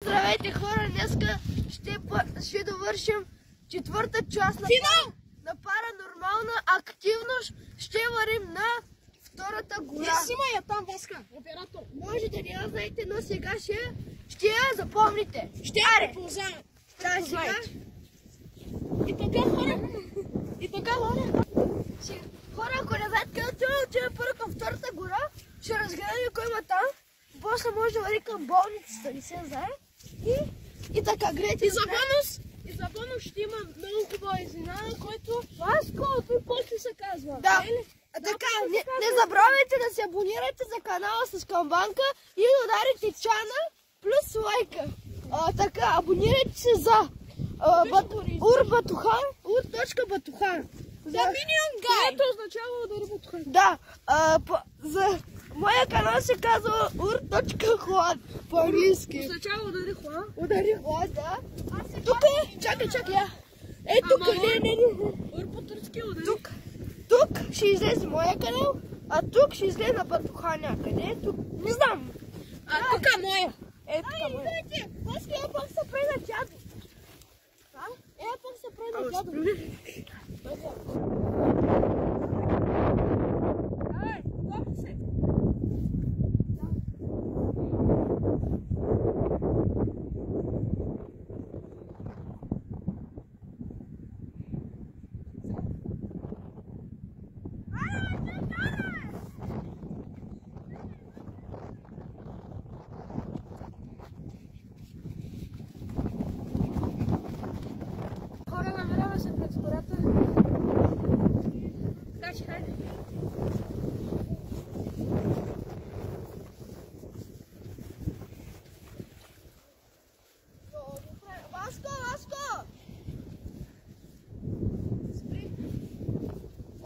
Здравейте хора, днеска ще довършим четвърта част на паранормална активност. Ще вървим на втората гора. Снимай я там, Васка, оператор. Може да не я знаете, но сега ще я запомните. Ще я препознаят. Да, сега. И така хора. Хора, ако не знаете където отива първо към втората гора, ще разгледаме кой има там. После може да върви към болницата, не се знае. И така, гледайте. И за бонус ще има много хубава изненада, който Васко, той после се казва. Да. Така, не забравяйте да се абонирате за канала с камбанка и да ударите чана плюс лайка. Така, абонирайте се за ur.batuhan. За Minion Guy. Което означава удари Батухан. Да, за моя канал се казва ur.хуан по-английски. Означава удари Хуан. Удари Хуан, да. Тук е, чакай. Тук, не. Ур по-турски удари. Тук ще излезе моя канал, а тук ще излезе на Батухан някъде. Тук, не знам. Тук е моя. Тук е моя. Аз я пак се прави на дядо.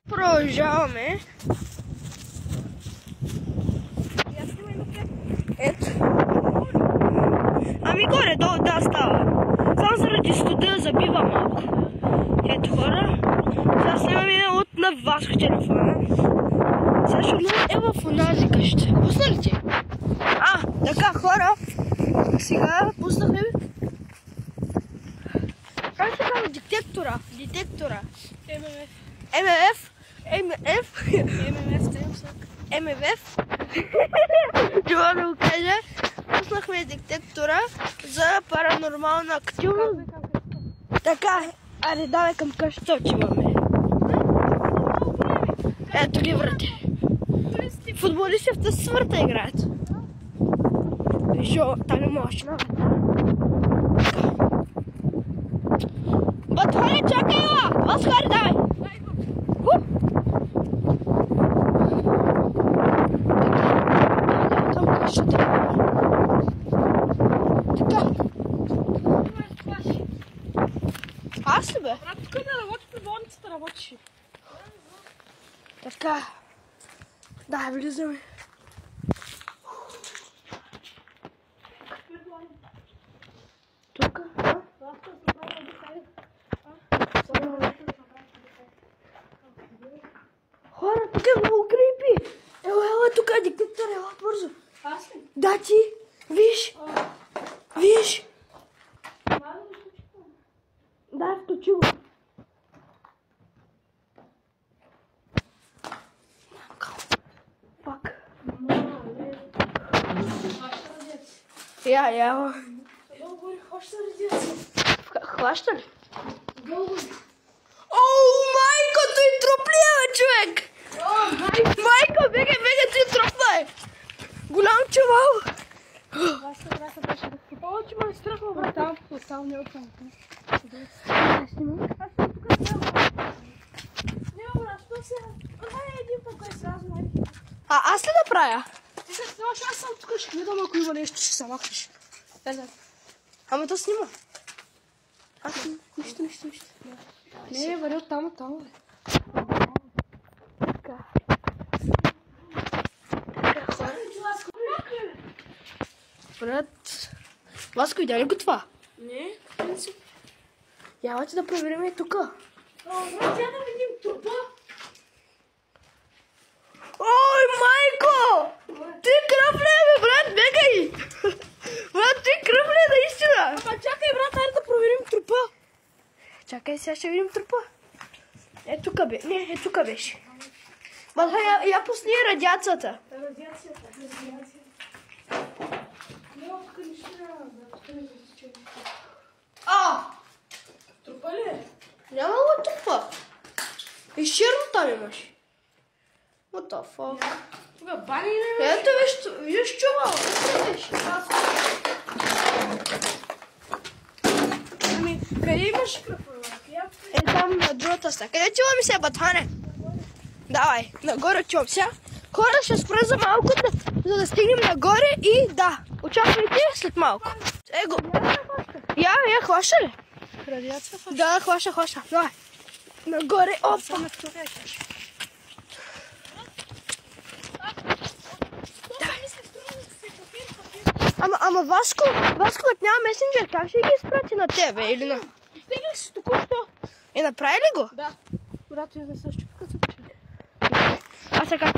Продължаваме. Ето. Ами горе-долу да става. Само заради студа забива малко. Ето хора. Сега снимаме от на Васко телефона. Сега ще гледам в онази къща. Пусна ли ти? Така хора. Сега пуснахме. Как се казва детектора? ММФ. Това да го кажа. Пуснахме детектора за паранормална активност. Така, аре давай към къщата отиваме. Ето ги врате. Футболистите в свърта играят. Вижо, там има машина. Батухане, чакай ела! Васкари, давай! Аз ли бе? Брат, тук не работи при болницата, работиш. Така. Да, влизаме. Тук. Хора, тук е много крипи. Ела, тук е детектор, ела бързо. Аз ли? Да, ти. Виж. Да, включи го. Пак. Я. Хваща ли? Оу, майко, той троплива, човек! Майко, бегай, той тропна! Голям чувал! Повече ме страхва, брат. Там не отвън. Аз ли да правя? Ти се снимаш, аз съм тук, ще гледам, ако има нещо, ще се махнеш. Ама то снима. Нищо. Не, върви оттам, бе. Така. Брат, Васко, видя ли го това? Не, Ялате да проверим и тука. брат, да видим трупа. Ой, майко! Ти кръв ли, бе, брат, бегай! Брат, ти кръв ли, наистина? Чакай, сега ще видим трупа. Е, тук бе. Не, е, тук беше. Батхан, я пусни радиацията. Радиацията. Няма тук нищо няма. Трупа ли е? Няма го трупа. И черно там имаш. What the fuck? Тук бани не е? Ето виж чувал. Ето виж. Ами, къде имаш кръпа? Е там на другата страна. Къде чувам се, Батхане? Давай, нагоре чувам се. Хора, ще спра за малко, за да стигнем нагоре и да. Очаквайте след малко. Его. Я хваща ли? Радиация хваща? Да, хваща. Давай. Нагоре, опа. Ама Васко, като няма месенджер, как ще ги изпрати на тебе или на... Стигли си току-що. Направи ли го? Да. Брато, я не се щупка за печели. А сега.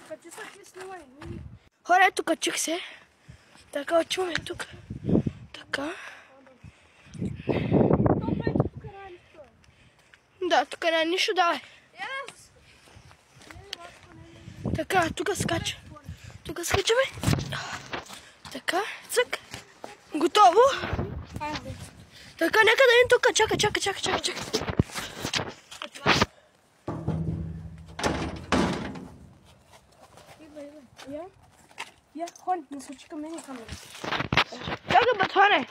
Къде са ли снимай? Хора, ето качих се. Така, отчуваме тук. Така. Да, тук няма нищо, давай. Така, тук скача. Тук скачаме. Така, цък. Готово. Така, нека да видим тук. Чакай. Я, хон, не случи към мен камера. Чакай, Батхане.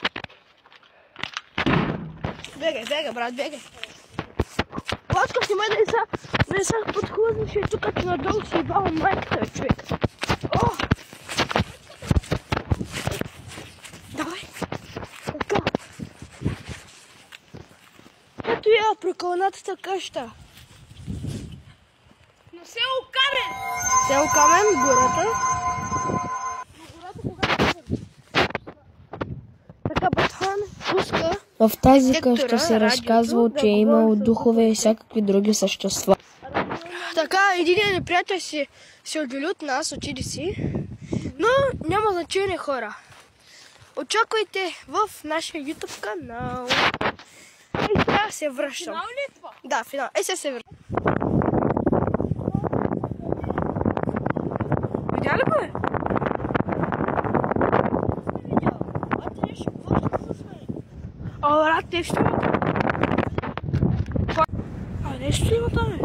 Бегай, брат, бегай. Васко, снимай да не са подхлъзнеш и тук надолу си ебава майката, бе, човек. О! Давай. Така. Ето я прокълнатата къща. На село Камен! Село Камен, гората. Така, Батхан пуска. В тази къща се разказвало, че е имало духове и всякакви други същества. Така, един неприятел се отдели от нас, отиде си. Но няма значение, хора. Очаквайте в нашия YouTube канал. И сега се връщам. Финал ли е това? Да, финал. Сега се връщам. Видя ли го е? О, брат, нещо има. Нещо има там, бе.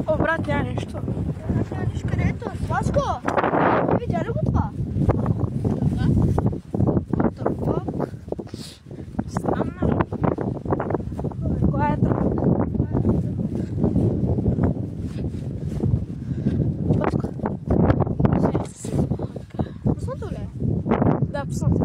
О, брат, няма нещо. Няма нещо, къде е това? Васко! Видя ли го това? Да. What the fuck? Странно. Коя е това? Васко. Пуснато ли е? Да, пуснато.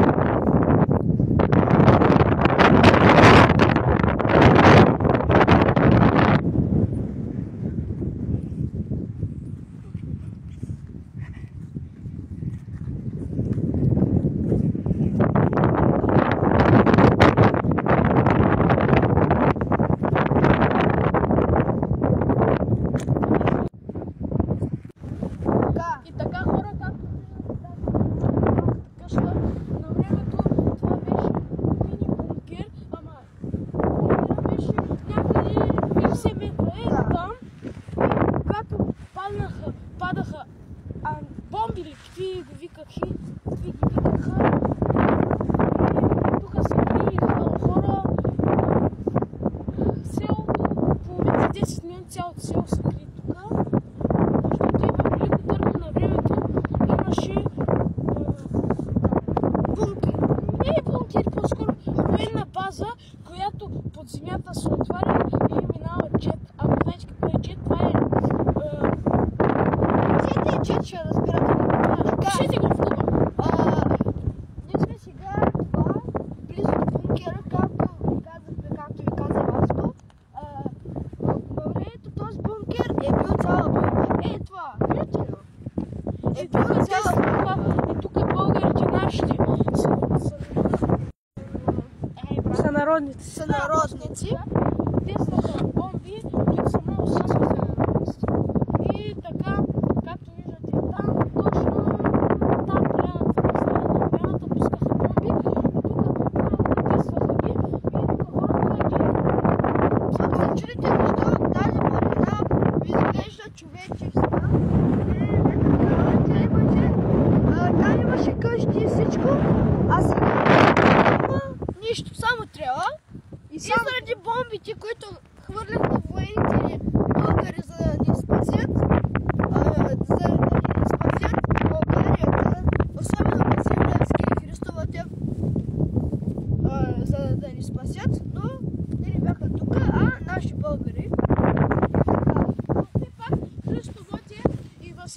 И така, хора, както къща, на времето това беше мини бункер, ама бункера беше някъде 50 метра там. И когато падаха бомби ли, какви го викаха, тук са приеха хора, селото, половин 10 минути цялото село са крили тук. Защото има велико дърво на времето, имаше бункер. Не е бункер, по-скоро военна база, която под земята се отваря и минава джет. Ако знаете какво е джет, това е... Къде е джет, ще разбирате. Пишете го в Google. Ние сме сега това, близо до бункера, както ви каза Васко. На времето този бункер е бил цяла бомба. Е това, видите ли? Е бил цяла бомба. И тук българите нашите са народните. Са народници. Те са бомби, които са много съските народности. И така, както виждате там, точно там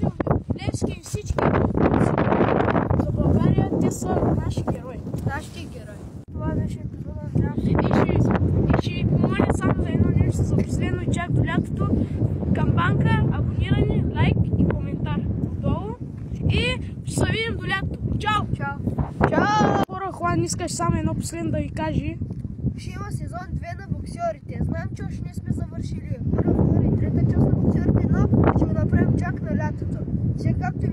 Васил Левски и всички за България, те са наши герои. Нашите герои. Това беше епизода на И ще ви помоля само за едно нещо за последно и чак до лятото. Камбанка, абониране, лайк и коментар отдолу. И ще се видим до лятото. Чао! Чао! Хора, Хуан, искаш само едно последно да ви кажи. Ще има сезон 2 на боксерите. Знам, че още не сме завършили първа, втора и трета част на боксерите, но ще го направим чак на лятото. Сега, както